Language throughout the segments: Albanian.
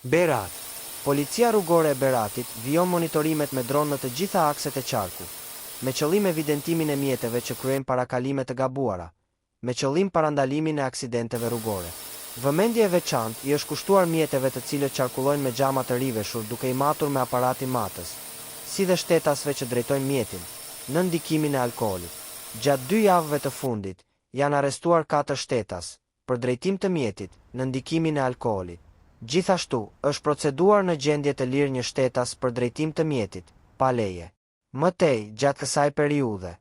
Berat. Policia rrugore e Beratit vijon monitorimet me dron në të gjitha akset e qarku, me qëllim evidentimin e mjeteve që kryejnë parakalime të gabuara, me qëllim parandalimin e aksidenteve rrugore. Vëmendje e veçantë i është kushtuar mjeteve të cilët qarkullojnë me xhama të riveshur duke i matur me aparati matës, si dhe shtetasve që drejtojnë mjetin, në ndikimin e alkoolit. Gjatë 2 javëve të fundit, janë arrestuar 4 shtetas, për drejtim të mjetit, në ndikimin e alkoolit. Gjithashtu, është proceduar në gjendje të lirë një shtetas për drejtim të mjetit, pa leje. Më tej, gjatë kësaj periudhe,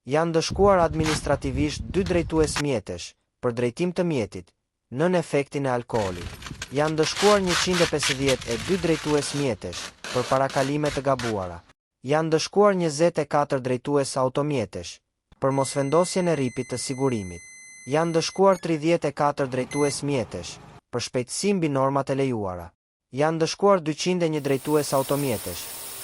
janë dëshkuar administrativisht 2 drejtues mjetesh, për drejtim të mjetit, nën efektin e alkoolit. Janë dëshkuar 152 drejtues mjetesh, për parakalime të gabuara. Janë dëshkuar 24 drejtues automjetesh, për mosvendosjen e ripit të sigurimit. Janë dëshkuar 34 drejtues mjetesh, për shpejtësi mbi normat e lejuara. Janë dëshkuar 201 drejtues automjetesh,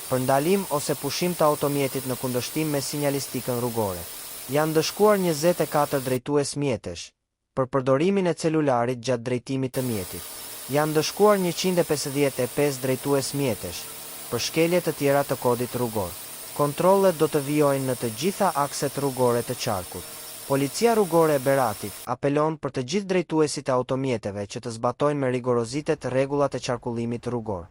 për ndalim ose pushim të automjetit në kundërshtim me sinjalistikën rrugore. Janë dëshkuar 24 drejtues mjetesh, për përdorimin e celularit gjatë drejtimit të mjetit. Janë dëshkuar 155 drejtues mjetesh, për shkelje të tjera të kodit rrugor. Kontrollet do të vijojnë në të gjitha akset rrugore të qarkut. Policia rrugore e Beratit apelon për të gjithë drejtuesit e automjeteve që të zbatojnë me rigorozitet rregullat e qarkullimit rrugor.